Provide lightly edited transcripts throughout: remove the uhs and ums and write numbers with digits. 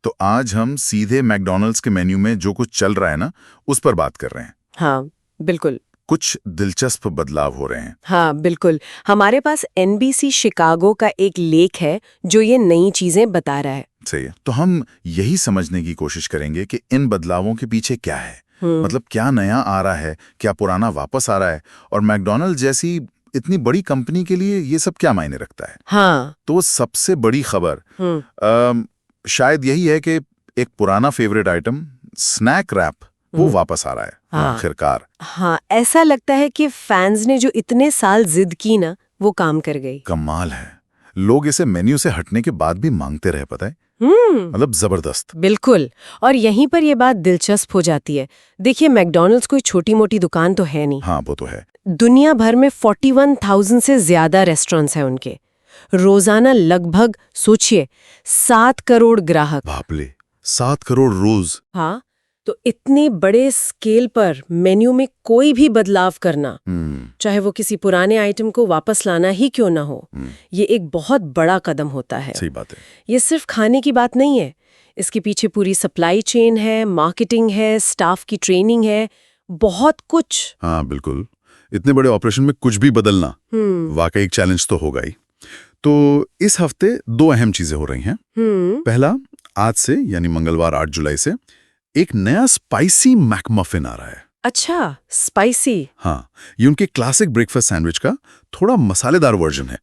तो आज हम सीधे मैकडॉनल्ड्स के मेन्यू में जो कुछ चल रहा है ना, उस पर बात कर रहे हैं। हाँ बिल्कुल। कुछ दिलचस्प बदलाव हो रहे हैं। हाँ बिल्कुल। हमारे पास NBC शिकागो का एक लेख है जो ये नई चीजें बता रहा है। सही है। तो हम यही समझने की कोशिश करेंगे कि इन बदलावों के पीछे क्या है। मतलब क्या नया आ रहा है, क्या पुराना वापस आ रहा है, और मैकडॉनल्ड्स जैसी इतनी बड़ी कंपनी के लिए ये सब क्या मायने रखता है। हाँ। तो सबसे बड़ी खबर शायद यही है कि एक पुराना फेवरेट आइटम स्नैक रैप वो वापस आ रहा है। हाँ। आखिरकार। हाँ, ऐसा लगता है कि फैंस ने जो इतने साल जिद की ना, वो काम कर गई। कमाल है, लोग इसे मेन्यू से हटने के बाद भी मांगते रहे, पता है। मतलब जबरदस्त। बिल्कुल। और यहीं पर ये बात दिलचस्प हो जाती है। देखिए, मैकडॉनल्ड्स कोई छोटी मोटी दुकान तो है नहीं। हाँ वो तो है। दुनिया भर में 41,000 से ज्यादा रेस्टोरेंट्स हैं उनके। रोजाना लगभग सोचिए 7 करोड़ ग्राहक। बाप रे, 7 करोड़ रोज। हाँ, तो इतने बड़े स्केल पर मेन्यू में कोई भी बदलाव करना, चाहे वो किसी पुराने आइटम को वापस लाना ही क्यों ना हो, ये एक बहुत बड़ा कदम होता है। सही बात है। ये सिर्फ खाने की बात नहीं है, इसके पीछे पूरी सप्लाई चेन है, मार्केटिंग है, स्टाफ की ट्रेनिंग है, बहुत कुछ। हाँ बिल्कुल, इतने बड़े ऑपरेशन में कुछ भी बदलना वाकई एक चैलेंज तो होगा ही। तो इस हफ्ते 2 अहम चीजें हो रही हैं। पहला, आज से यानी मंगलवार 8 जुलाई से एक नया स्पाइसी मैकमफिन आ रहा है। अच्छा, स्पाइसी। हाँ, ये उनके क्लासिक ब्रेकफास्ट सैंडविच का थोड़ा मसालेदार वर्जन है।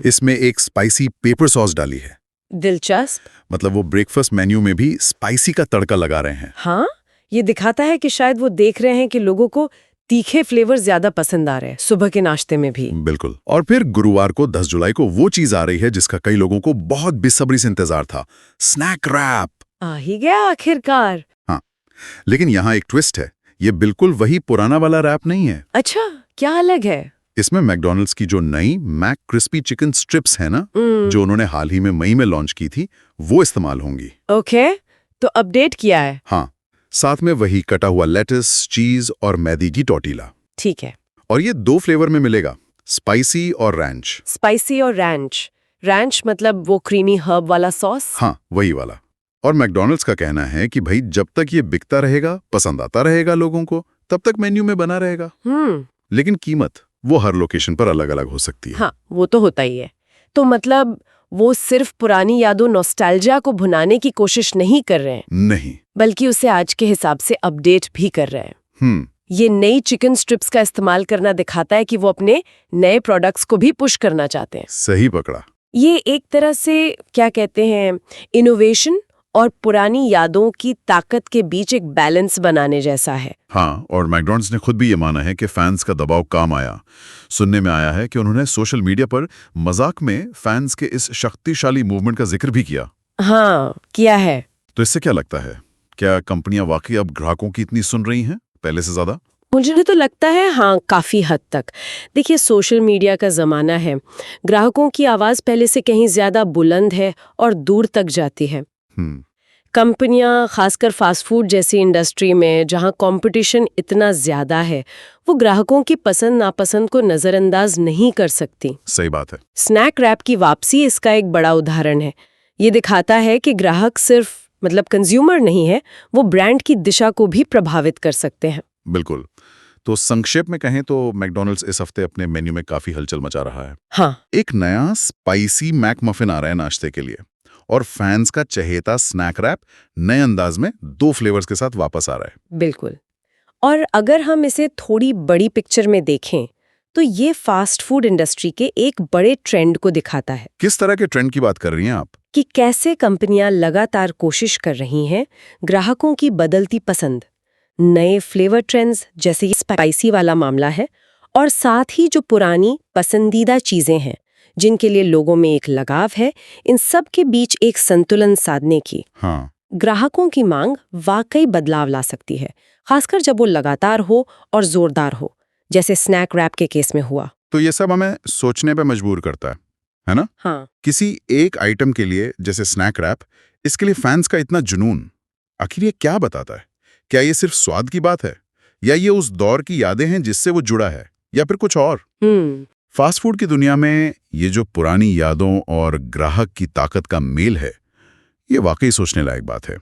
इसमें एक स्पाइसी पेपर सॉस डाली है। दिलचस्प। मतलब वो ब्रेकफास्ट मेन्यू में भी स्पाइसी का तड़का लगा रहे हैं। हाँ, ये दिखाता है कि शायद वो देख रहे हैं कि लोगों को तीखे फ्लेवर ज्यादा पसंद आ रहे हैं, सुबह के नाश्ते में भी। बिल्कुल। और फिर गुरुवार को 10 जुलाई को वो चीज आ रही है जिसका कई लोगों को बहुत बेसब्री से इंतजार था, स्नैक रैप। आ ही गया आखिरकार। हाँ, लेकिन यहाँ एक ट्विस्ट है, ये बिल्कुल वही पुराना वाला रैप नहीं है। अच्छा, क्या अलग है? इसमें मैकडॉनल्ड्स की जो नई मैक क्रिस्पी चिकन स्ट्रिप्स है ना, जो उन्होंने हाल ही में मई में लॉन्च की थी, वो इस्तेमाल होंगी। ओके, तो अपडेट किया है। हाँ, साथ में वही कटा हुआ लेटस, चीज और मैदी की टॉर्टिला। ठीक है। और ये 2 फ्लेवर में मिलेगा, स्पाइसी और रैंच। स्पाइसी और रैंच। रैंच मतलब वो क्रीमी हर्ब वाला सॉस? हाँ, वही वाला। और मैकडॉनल्ड्स का कहना है कि भाई जब तक ये बिकता रहेगा, पसंद आता रहेगा लोगों को, तब तक मेन्यू में बना रहेगा। लेकिन कीमत वो हर लोकेशन पर अलग-अलग हो सकती है। हाँ, वो तो होता ही है। तो मतलब वो सिर्फ पुरानी यादों, नॉस्टैल्जिया को भुनाने की कोशिश नहीं कर रहे हैं। नहीं, बल्कि उसे आज के हिसाब से अपडेट भी कर रहे हैं। ये नई चिकन स्ट्रिप्स का इस्तेमाल करना दिखाता है कि वो अपने नए प्रोडक्ट्स को भी पुश करना चाहते हैं। सही पकड़ा। ये एक तरह से क्या कहते हैं, इनोवेशन और पुरानी यादों की ताकत के बीच एक बैलेंस बनाने जैसा है। हाँ, और मैकडॉनल्ड्स ने खुद भी ये माना है कि फैंस का दबाव काम आया। सुनने में आया है कि उन्होंने सोशल मीडिया पर मजाक में फैंस के इस शक्तिशाली मूवमेंट का जिक्र भी किया। हाँ, किया है। तो इससे क्या लगता है, क्या कंपनियां वाकई अब ग्राहकों की इतनी सुन रही हैं पहले से ज्यादा? मुझे तो लगता है हाँ, काफी हद तक। देखिए, सोशल मीडिया का जमाना है, ग्राहकों की आवाज पहले से कहीं ज्यादा बुलंद है और दूर तक जाती है। कंपनियां, खासकर फास्ट फूड जैसी इंडस्ट्री में जहां कंपटीशन इतना ज्यादा है, वो ग्राहकों की पसंद नापसंद को नजरअंदाज नहीं कर सकती। सही बात है। स्नैक रैप की वापसी इसका एक बड़ा उदाहरण है। ये दिखाता है कि ग्राहक सिर्फ मतलब कंज्यूमर नहीं है, वो ब्रांड की दिशा को भी प्रभावित कर सकते हैं। बिल्कुल। तो संक्षेप में कहें तो मैकडॉनल्ड्स इस हफ्ते अपने मेन्यू में काफी हलचल मचा रहा है। हाँ, एक नया स्पाइसी मैक मफिन आ रहा है नाश्ते के लिए, और फैंस का चहेता स्नैक रैप नए अंदाज में 2 फ्लेवर्स के साथ वापस आ रहा है। बिल्कुल। और अगर हम इसे थोड़ी बड़ी पिक्चर में देखें तो ये फास्ट फूड इंडस्ट्री के एक बड़े ट्रेंड को दिखाता है। किस तरह के ट्रेंड की बात कर रही हैं आप? कि कैसे कंपनियां लगातार कोशिश कर रही हैं ग्राहकों की बदलती पसंद, नए फ्लेवर ट्रेंड्स जैसे ये स्पाइसी वाला मामला है, और साथ ही जो पुरानी पसंदीदा चीजें हैं जिनके लिए लोगों में एक लगाव है, इन सब के बीच एक संतुलन साधने की। हाँ, ग्राहकों की मांग वाकई बदलाव ला सकती है, खासकर जब वो लगातार हो और जोरदार हो, जैसे स्नैक रैप के केस में हुआ। तो ये सब हमें सोचने पे मजबूर करता है ना? हाँ, किसी एक आइटम के लिए जैसे स्नैक रैप, इसके लिए फैंस का इतना जुनून, आखिर ये क्या बताता है? क्या ये सिर्फ स्वाद की बात है, या ये उस दौर की यादें हैं जिससे वो जुड़ा है, या फिर कुछ और? फास्ट फूड की दुनिया में ये जो पुरानी यादों और ग्राहक की ताकत का मेल है, ये वाकई सोचने लायक बात है।